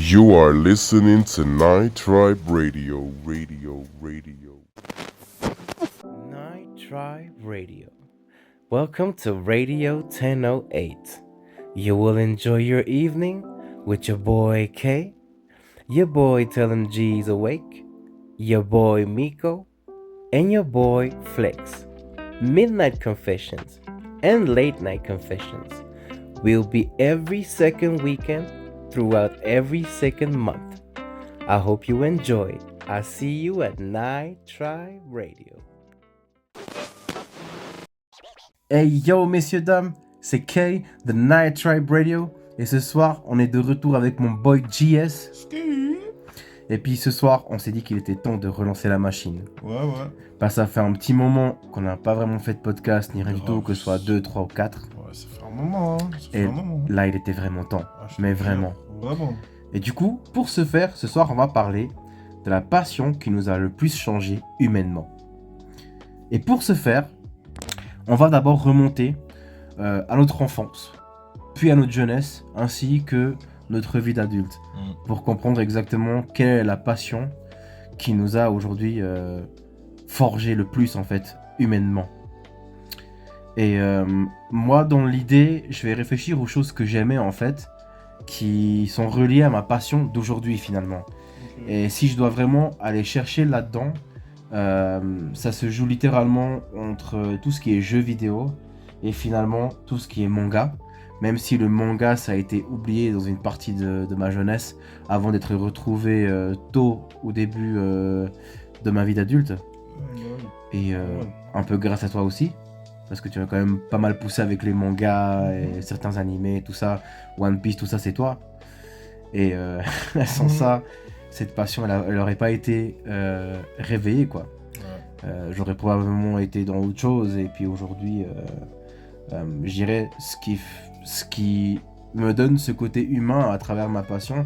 You are listening to Night Tribe Radio. Night Tribe Radio. Welcome to Radio 1008. You will enjoy your evening with your boy K, your boy Tell Him G's Awake, your boy Miko, and your boy Flex. Midnight Confessions and Late Night Confessions will be every second weekend throughout every second month. I hope you enjoy. I see you at Night Tribe Radio. Hey yo messieurs dames, c'est Kay de Night Tribe Radio et ce soir on est de retour avec mon boy GS. Et puis ce soir on s'est dit qu'il était temps de relancer la machine. Ouais. Parce que ça fait un petit moment qu'on n'a pas vraiment fait de podcast ni rien du tout, que ce soit 2, 3 ou 4. Ouais, ça fait un moment. Et là il était vraiment temps, mais vraiment. Vraiment. Et du coup, pour ce faire, ce soir on va parler de la passion qui nous a le plus changé humainement. Et pour ce faire, on va d'abord remonter à notre enfance, puis à notre jeunesse, ainsi que notre vie d'adulte, pour comprendre exactement quelle est la passion qui nous a aujourd'hui forgé le plus en fait, humainement. Et moi, dans l'idée, je vais réfléchir aux choses que j'aimais en fait, qui sont reliées à ma passion d'aujourd'hui finalement. Et si je dois vraiment aller chercher là-dedans, ça se joue littéralement entre tout ce qui est jeux vidéo et finalement tout ce qui est manga, même si le manga ça a été oublié dans une partie de ma jeunesse avant d'être retrouvé tôt au début de ma vie d'adulte. Et un peu grâce à toi aussi, parce que tu m'as quand même pas mal poussé avec les mangas et certains animés, tout ça, One Piece, tout ça c'est toi. Et sans ça, cette passion elle aurait pas été réveillée quoi. J'aurais probablement été dans autre chose et puis aujourd'hui je dirais ce qui me donne ce côté humain à travers ma passion,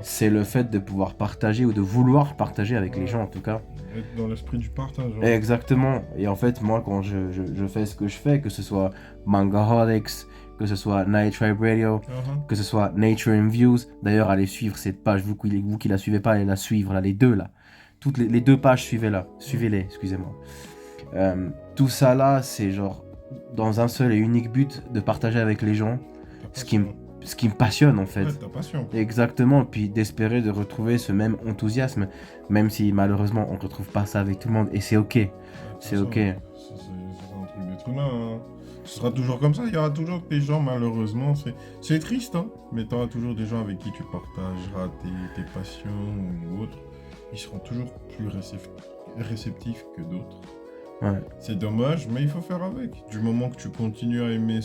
c'est le fait de pouvoir partager ou de vouloir partager avec les gens en tout cas. Être dans l'esprit du partage. Exactement. Et en fait moi quand je fais ce que je fais, que ce soit Mangaholics, que ce soit Night Tribe Radio, que ce soit Nature and Views. D'ailleurs, allez suivre cette page, vous qui la suivez pas, allez la suivre, là, les deux là. Toutes les deux pages, suivez-les, excusez-moi. Tout ça là, c'est genre dans un seul et unique but de partager avec les gens ce qui me passionne en fait. Ouais, ta passion. Exactement, puis d'espérer de retrouver ce même enthousiasme, même si malheureusement on ne retrouve pas ça avec tout le monde, et c'est ok. C'est ok. C'est un truc d'être humain. Hein. Ce sera toujours comme ça, il y aura toujours des gens malheureusement, c'est triste, hein, mais tu auras toujours des gens avec qui tu partageras tes passions ou autres. Ils seront toujours plus réceptifs que d'autres. Ouais. C'est dommage, mais il faut faire avec. Du moment que tu continues à aimer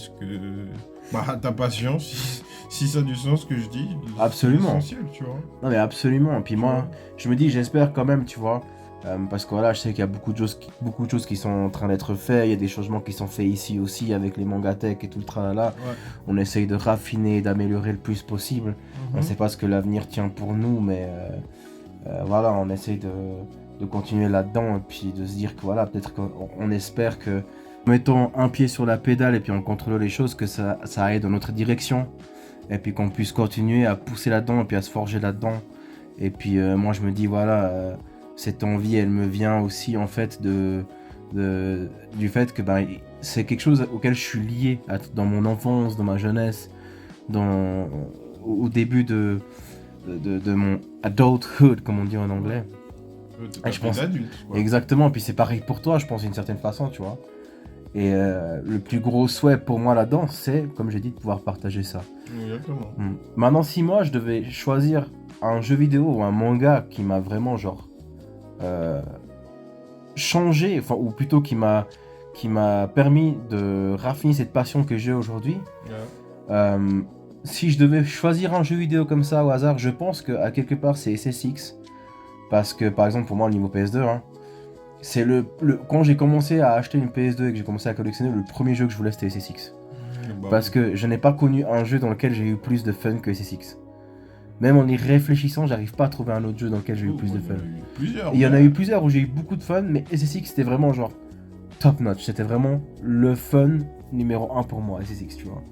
ta passion, si ça a du sens ce que je dis, absolument. C'est essentiel, tu vois. Non mais absolument, puis moi, je me dis, j'espère quand même, tu vois, parce que voilà, je sais qu'il y a beaucoup de choses qui sont en train d'être faites, il y a des changements qui sont faits ici aussi avec les mangatech et tout le tralala. Ouais. On essaye de raffiner, d'améliorer le plus possible. On sait pas ce que l'avenir tient pour nous, mais voilà, on essaye de continuer là-dedans et puis de se dire que voilà, peut-être qu'on espère que en mettant un pied sur la pédale et puis en contrôlant les choses, que ça aille dans notre direction et puis qu'on puisse continuer à pousser là-dedans et puis à se forger là-dedans. Et puis moi je me dis voilà, cette envie elle me vient aussi en fait du fait que c'est quelque chose auquel je suis lié dans mon enfance, dans ma jeunesse, au début de mon adulthood comme on dit en anglais. Je pense adulte. Exactement, puis c'est pareil pour toi je pense d'une certaine façon, tu vois. Et le plus gros souhait pour moi là-dedans, c'est, comme j'ai dit, de pouvoir partager ça. Exactement. Maintenant, si moi, je devais choisir un jeu vidéo ou un manga qui m'a vraiment, genre, changé, ou plutôt qui m'a permis de raffiner cette passion que j'ai aujourd'hui, si je devais choisir un jeu vidéo comme ça au hasard, je pense qu'à quelque part, c'est SSX. Parce que, par exemple, pour moi, au niveau PS2, c'est quand j'ai commencé à acheter une PS2 et que j'ai commencé à collectionner, le premier jeu que je voulais c'était SSX. Parce que je n'ai pas connu un jeu dans lequel j'ai eu plus de fun que SSX. Même en y réfléchissant, j'arrive pas à trouver un autre jeu dans lequel j'ai eu plus de fun. Il y en a eu plusieurs où j'ai eu beaucoup de fun, mais SSX c'était vraiment genre top notch. C'était vraiment le fun numéro 1 pour moi, SSX, tu vois.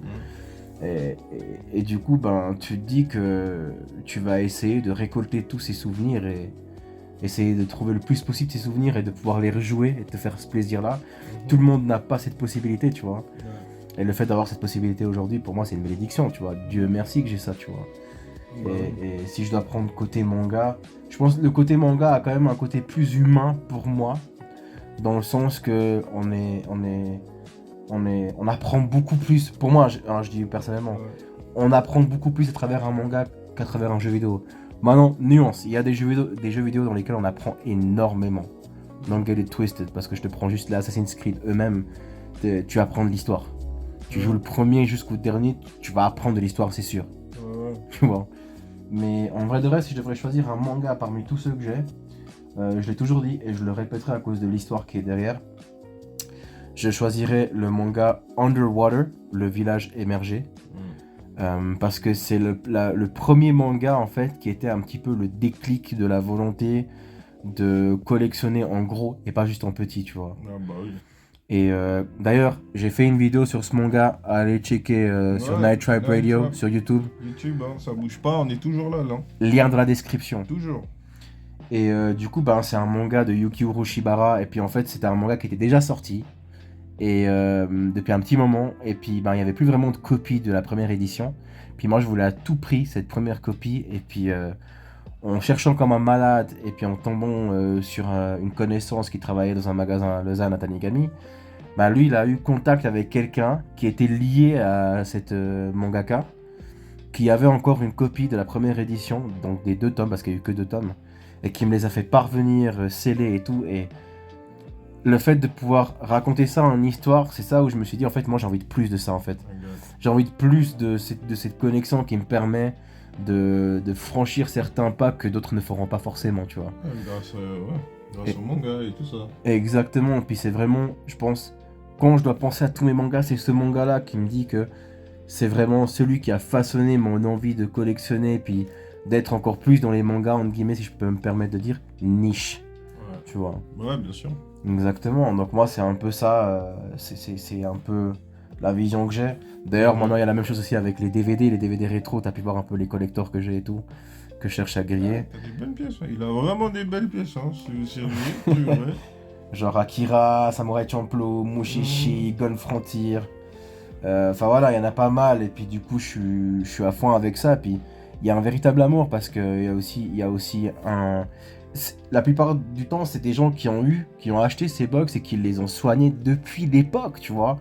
Et du coup, ben, tu te dis que tu vas essayer de récolter tous ces souvenirs et essayer de trouver le plus possible ces souvenirs et de pouvoir les rejouer et te faire ce plaisir-là. Tout le monde n'a pas cette possibilité, tu vois. Et le fait d'avoir cette possibilité aujourd'hui, pour moi, c'est une bénédiction, tu vois. Dieu merci que j'ai ça, tu vois. Et si je dois prendre côté manga, je pense que le côté manga a quand même un côté plus humain pour moi, dans le sens que on apprend beaucoup plus. Pour moi, je dis personnellement, on apprend beaucoup plus à travers un manga qu'à travers un jeu vidéo. Maintenant, nuance, il y a des jeux vidéo dans lesquels on apprend énormément. Don't get it twisted, parce que je te prends juste les Assassin's Creed eux-mêmes, tu apprends de l'histoire. Tu joues le premier jusqu'au dernier, tu vas apprendre de l'histoire, c'est sûr. Tu vois. Mais en vrai de vrai, si je devrais choisir un manga parmi tous ceux que j'ai, je l'ai toujours dit et je le répéterai à cause de l'histoire qui est derrière, je choisirais le manga Underwater, le village émergé. Parce que c'est le premier manga en fait qui était un petit peu le déclic de la volonté de collectionner en gros et pas juste en petit, tu vois. Ah bah oui. Et d'ailleurs, j'ai fait une vidéo sur ce manga, allez checker sur Night Tribe Night Radio Tribe. sur YouTube. YouTube, hein, ça bouge pas, on est toujours là. Lien dans la description. Toujours. Et du coup, ben, c'est un manga de Yukihiro Shibara. Et puis en fait, c'était un manga qui était déjà sorti. Et depuis un petit moment. Et puis ben, il n'y avait plus vraiment de copie de la première édition. Puis moi, je voulais à tout prix cette première copie. Et puis en cherchant comme un malade. Et puis en tombant sur une connaissance qui travaillait dans un magasin à Lausanne à Tanigami. Bah lui, il a eu contact avec quelqu'un qui était lié à cette mangaka, qui avait encore une copie de la première édition, donc des 2 tomes, parce qu'il n'y a eu que 2 tomes, et qui me les a fait parvenir, scellés et tout. Et le fait de pouvoir raconter ça en histoire, c'est ça où je me suis dit, en fait, moi j'ai envie de plus de ça, en fait. J'ai envie de plus de cette connexion qui me permet de franchir certains pas que d'autres ne feront pas forcément, tu vois. Grâce au manga et tout ça. Exactement, puis c'est vraiment, je pense, quand je dois penser à tous mes mangas, c'est ce manga-là qui me dit que c'est vraiment celui qui a façonné mon envie de collectionner, puis d'être encore plus dans les mangas, entre guillemets, si je peux me permettre de dire, niche, tu vois. Ouais, bien sûr. Exactement, donc moi c'est un peu ça, c'est un peu la vision que j'ai. D'ailleurs, maintenant il y a la même chose aussi avec les DVD rétro, t'as pu voir un peu les collectors que j'ai et tout, que je cherche à griller. T'as des bonnes pièces, il a vraiment des belles pièces, hein, sur lui, ouais. Genre Akira, Samurai Champloo, Mushishi, Gun Frontier. Enfin voilà, il y en a pas mal. Et puis du coup, je suis à fond avec ça. Puis il y a un véritable amour parce qu'il y a aussi un. La plupart du temps, c'est des gens qui ont acheté ces box et qui les ont soignés depuis l'époque, tu vois.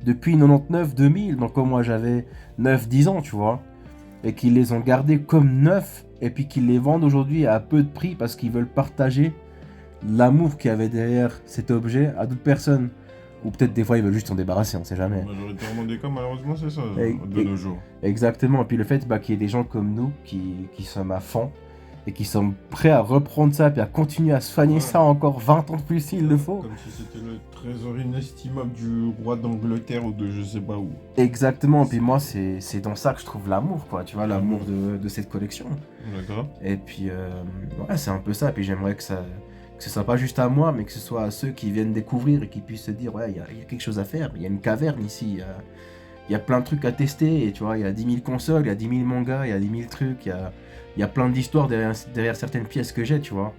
Depuis 99-2000, donc quand moi j'avais 9-10 ans, tu vois. Et qui les ont gardés comme neufs. Et puis qu'ils les vendent aujourd'hui à peu de prix parce qu'ils veulent partager l'amour qu'il y avait derrière cet objet à d'autres personnes. Ou peut-être des fois ils veulent juste s'en débarrasser, on sait jamais. Majoritairement des cas, malheureusement, c'est ça, de nos jours. Exactement, et puis le fait qu'il y ait des gens comme nous qui sommes à fond et qui sont prêts à reprendre ça et à continuer à soigner ça encore 20 ans de plus s'il le faut. Comme si c'était le trésor inestimable du roi d'Angleterre ou de je sais pas où. Exactement, et puis moi c'est dans ça que je trouve l'amour, quoi, tu vois, l'amour de cette collection. D'accord. Et puis ouais, c'est un peu ça, et puis j'aimerais que ce soit pas juste à moi, mais que ce soit à ceux qui viennent découvrir et qui puissent se dire, ouais, il y a quelque chose à faire, il y a une caverne ici, il y a plein de trucs à tester, et tu vois, il y a 10 000 consoles, il y a 10 000 mangas, il y a 10 000 trucs, il y a plein d'histoires derrière certaines pièces que j'ai, tu vois,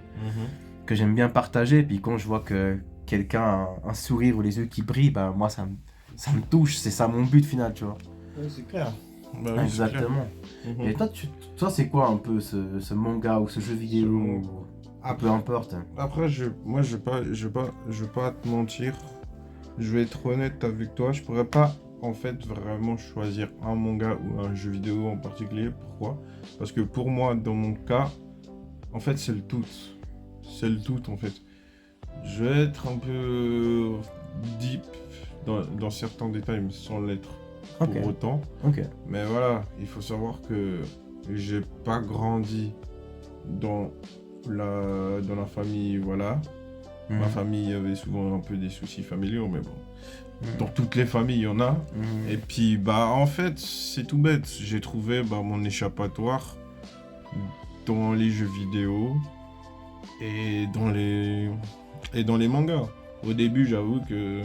que j'aime bien partager, puis quand je vois que quelqu'un a un sourire ou les yeux qui brillent, bah moi ça me touche, c'est ça mon but final, tu vois. Ouais, c'est clair. Bah oui, exactement. C'est clair. Et toi c'est quoi un peu ce manga ou ce jeu vidéo peu importe. Après, je vais pas te mentir. Je vais être honnête avec toi. Je pourrais pas, en fait, vraiment choisir un manga ou un jeu vidéo en particulier. Pourquoi ? Parce que pour moi, dans mon cas, en fait, c'est le tout. C'est le tout, en fait. Je vais être un peu deep dans certains détails, mais sans l'être pour autant. Ok. Mais voilà, il faut savoir que j'ai pas grandi dans la famille, voilà. Ma famille avait souvent un peu des soucis familiaux, mais bon. Dans toutes les familles, il y en a. Et puis, bah, en fait, c'est tout bête. J'ai trouvé mon échappatoire dans les jeux vidéo et dans les mangas. Au début, j'avoue que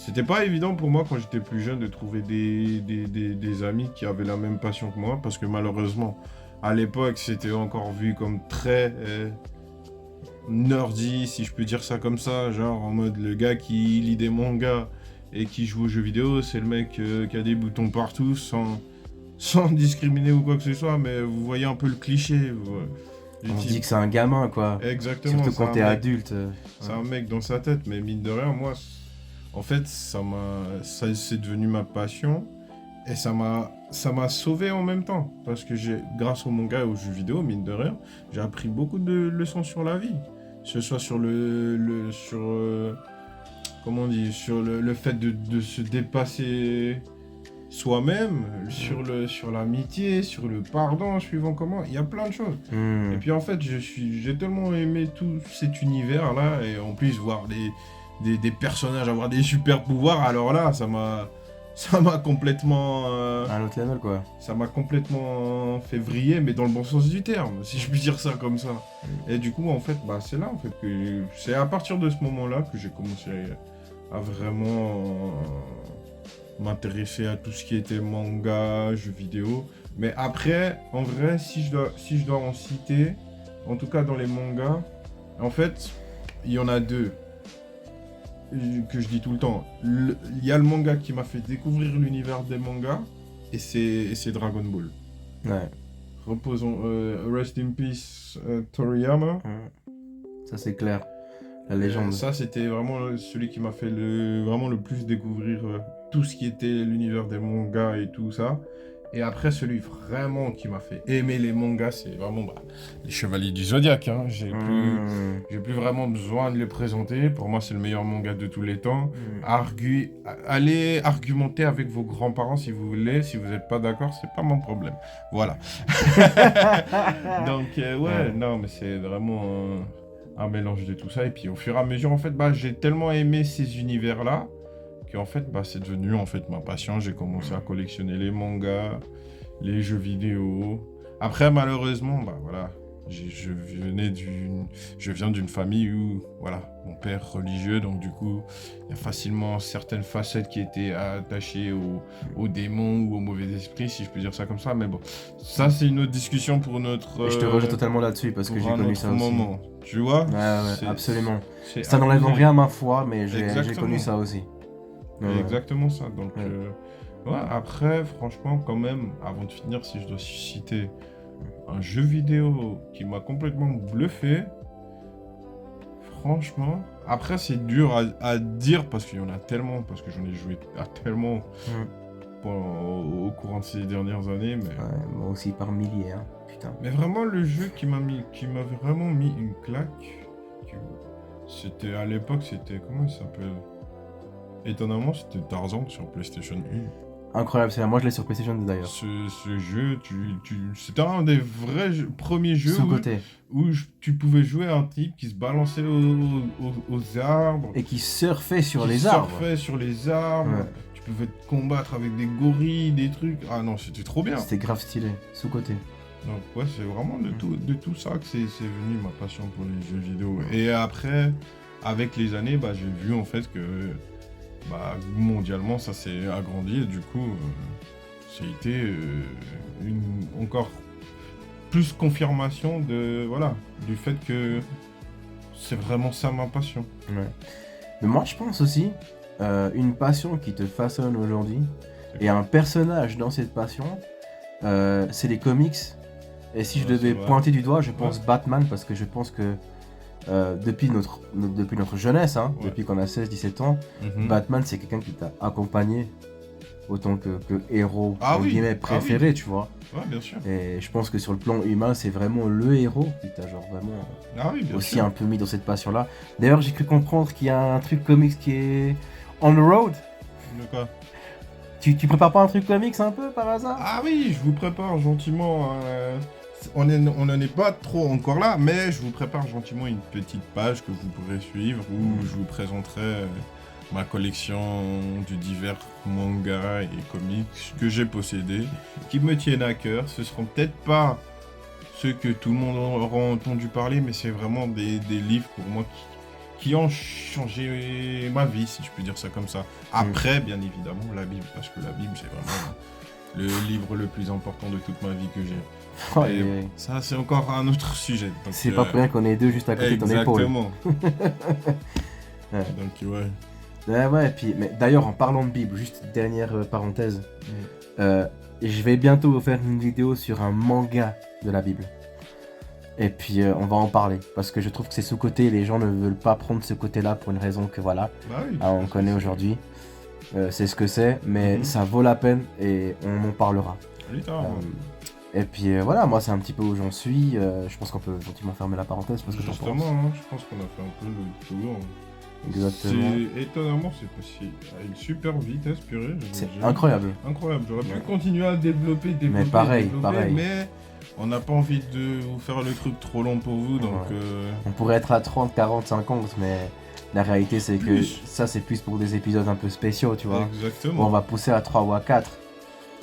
C'était pas évident pour moi quand j'étais plus jeune de trouver des amis qui avaient la même passion que moi, parce que malheureusement, à l'époque, c'était encore vu comme très nerdy, si je peux dire ça comme ça, genre en mode le gars qui lit des mangas et qui joue aux jeux vidéo, c'est le mec qui a des boutons partout sans discriminer ou quoi que ce soit, mais vous voyez un peu le cliché. Du On se type- dit que c'est un gamin, quoi. Exactement. Surtout c'est quand un t'es mec- adulte. C'est un mec dans sa tête, mais mine de rien, moi, en fait, c'est devenu ma passion et ça m'a sauvé en même temps. Parce que grâce au manga et aux jeux vidéo, mine de rien, j'ai appris beaucoup de leçons sur la vie. Que ce soit sur comment on dit, sur le fait de se dépasser soi-même, sur l'amitié, sur le pardon, suivant comment, il y a plein de choses. Hmm. Et puis en fait, j'ai tellement aimé tout cet univers-là, et en plus voir des personnages avoir des super pouvoirs, alors là, ça m'a complètement, Un autre level, quoi. ça m'a complètement fait vriller, mais dans le bon sens du terme, si je puis dire ça comme ça. Et du coup, en fait, bah, c'est là, en fait, c'est à partir de ce moment-là que j'ai commencé à vraiment m'intéresser à tout ce qui était manga, jeux vidéo. Mais après, en vrai, si je dois en citer, en tout cas dans les mangas, en fait, il y en a deux que je dis tout le temps. Il y a le manga qui m'a fait découvrir l'univers des mangas, et c'est Dragon Ball. Ouais. Reposons, rest in peace, Toriyama. Ça, c'est clair. La légende. Ça, c'était vraiment celui qui m'a fait vraiment le plus découvrir tout ce qui était l'univers des mangas et tout ça. Et après, celui vraiment qui m'a fait aimer les mangas, c'est vraiment les Chevaliers du Zodiaque. Hein. J'ai plus vraiment besoin de le présenter. Pour moi, c'est le meilleur manga de tous les temps. Allez argumenter avec vos grands-parents si vous voulez. Si vous n'êtes pas d'accord, c'est pas mon problème. Voilà. Donc, ouais, non, mais c'est vraiment un mélange de tout ça. Et puis, au fur et à mesure, en fait, j'ai tellement aimé ces univers-là qu'en fait, c'est devenu en fait ma passion. J'ai commencé à collectionner les mangas, les jeux vidéo. Après, malheureusement, voilà, je viens d'une famille où, voilà, mon père religieux, donc du coup, il y a facilement certaines facettes qui étaient attachées aux démons ou aux mauvais esprits, si je peux dire ça comme ça. Mais bon, ça, c'est une autre discussion pour notre... Et je te rejoins totalement là-dessus parce que j'ai connu ça aussi. moment. Tu vois? Ouais, absolument. C'est Ça n'enlève abusé. rien à ma foi, mais j'ai Exactement. connu ça aussi. Ouais. Exactement ça. Donc, Ouais. après, franchement, quand même, avant de finir, si je dois citer un jeu vidéo qui m'a complètement bluffé, franchement, après, c'est dur à dire parce qu'il y en a tellement, parce que j'en ai joué à tellement au courant de ces dernières années, mais... Ouais, moi aussi par milliers, hein. Putain. Mais vraiment, le jeu qui m'avait vraiment mis une claque, c'était à l'époque, comment il s'appelle? Étonnamment, c'était Tarzan sur PlayStation 1. Incroyable, c'est moi je l'ai sur PlayStation 2 d'ailleurs. Ce jeu, c'était un des vrais premiers jeux Sous-côté. où tu pouvais jouer à un type qui se balançait aux arbres, Et qui surfait sur qui les arbres. surfait sur les arbres. Ouais. Tu pouvais te combattre avec des gorilles, des trucs. Ah non, c'était trop bien. C'était grave stylé, sous-côté. Donc ouais, c'est vraiment de tout ça que c'est venu ma passion pour les jeux vidéo. Et après, avec les années, j'ai vu en fait que mondialement ça s'est agrandi et du coup ça a été encore plus confirmation du fait que c'est vraiment ça ma passion. Ouais. Mais moi je pense aussi, une passion qui te façonne aujourd'hui, et un personnage dans cette passion, c'est les comics. Et si je Ouais, devais c'est vrai. pointer du doigt, je pense Batman, parce que je pense que depuis notre jeunesse, hein, Ouais. depuis qu'on a 16-17 ans, Batman c'est quelqu'un qui t'a accompagné autant que héros entre guillemets, préféré, tu vois. Ouais, bien sûr. Et je pense que sur le plan humain, c'est vraiment le héros qui t'a genre vraiment Ah oui, bien aussi sûr. un peu mis dans cette passion-là. D'ailleurs, j'ai cru comprendre qu'il y a un truc comics qui est on the road. De quoi? Tu prépares pas un truc comics un peu par hasard? Ah oui, je vous prépare gentiment. On n'en est pas trop encore là, mais je vous prépare gentiment une petite page que vous pourrez suivre où je vous présenterai ma collection de divers mangas et comics que j'ai possédés, qui me tiennent à cœur. Ce seront peut-être pas ceux que tout le monde aura entendu parler, mais c'est vraiment des livres pour moi qui ont changé ma vie, si je peux dire ça comme ça. Après, bien évidemment, la Bible, parce que la Bible, c'est vraiment le livre le plus important de toute ma vie que j'ai. Oh, Et ça, c'est encore un autre sujet. Donc, c'est pas pour rien qu'on est deux juste à côté de ton épaule. exactement. Ouais. Donc, ouais. Ouais, puis, mais d'ailleurs, en parlant de Bible, juste dernière parenthèse, je vais bientôt vous faire une vidéo sur un manga de la Bible. Et puis, on va en parler, parce que je trouve que c'est sous-côté, les gens ne veulent pas prendre ce côté-là pour une raison que voilà, Bah oui, on connaît aujourd'hui. C'est ce que c'est, mais Mhm. ça vaut la peine et on en parlera. littéralement. Et puis voilà, moi c'est un petit peu où j'en suis. Je pense qu'on peut gentiment fermer la parenthèse parce que t'en penses. Justement, hein, je pense qu'on a fait un peu le tour. Exactement. Étonnamment, c'est passé à une super vitesse, purée. C'est incroyable. Incroyable. J'aurais pu Ouais. continuer à développer, Mais pareil. mais on n'a pas envie de vous faire le truc trop long pour vous, donc... On pourrait être à 30, 40, 50, mais la réalité c'est que Plus. ça c'est plus pour des épisodes un peu spéciaux, tu vois. Exactement. Bon, on va pousser à 3 ou à 4.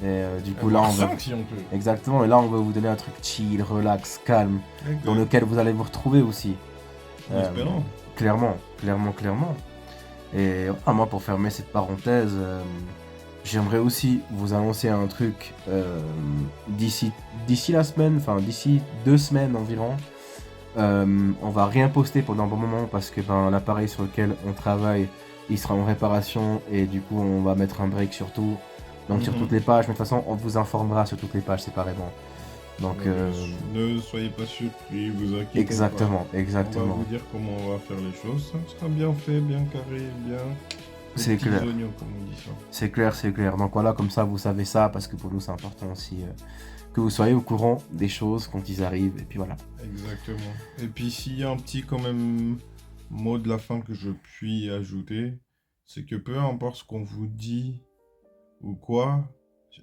Et du coup là on va... 5 si on peut. Exactement, et là on va vous donner un truc chill, relax, calme, dans lequel vous allez vous retrouver aussi. Espérons. Clairement. Et moi, pour fermer cette parenthèse, j'aimerais aussi vous annoncer un truc d'ici la semaine, enfin d'ici 2 semaines environ. On va rien poster pendant un bon moment parce que l'appareil sur lequel on travaille, il sera en réparation et du coup on va mettre un break sur tout. Donc sur toutes les pages, mais de toute façon on vous informera sur toutes les pages séparément. Donc ne soyez pas surpris, vous inquiétez pas. exactement. On va vous dire comment on va faire les choses. Ça sera bien fait, bien carré, bien... C'est petits clair. oignons, comme on dit ça. C'est clair. Donc voilà, comme ça vous savez ça, parce que pour nous c'est important aussi que vous soyez au courant des choses quand ils arrivent, et puis voilà. Exactement. Et puis s'il y a un petit quand même mot de la fin que je puis ajouter, c'est que peu importe ce qu'on vous dit ou quoi,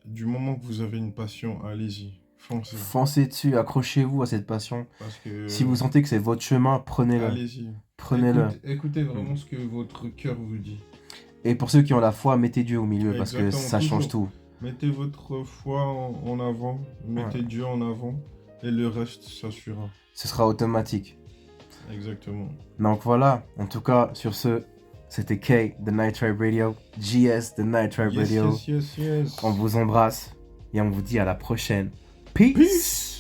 du moment que vous avez une passion, allez-y, foncez. Foncez dessus, accrochez-vous à cette passion. Parce que... Si vous sentez que c'est votre chemin, prenez-le. Allez-y. Prenez-le. Écoutez vraiment ce que votre cœur vous dit. Et pour ceux qui ont la foi, mettez Dieu au milieu, parce que Exactement, ça change toujours. tout. Mettez votre foi en avant, mettez Dieu en avant, et le reste, ça suivra. Ce sera automatique. Exactement. Donc voilà, en tout cas, sur ce, c'était K, The Night Tribe Radio, GS, The Night Tribe Radio. Yes. On vous embrasse et on vous dit à la prochaine. Peace.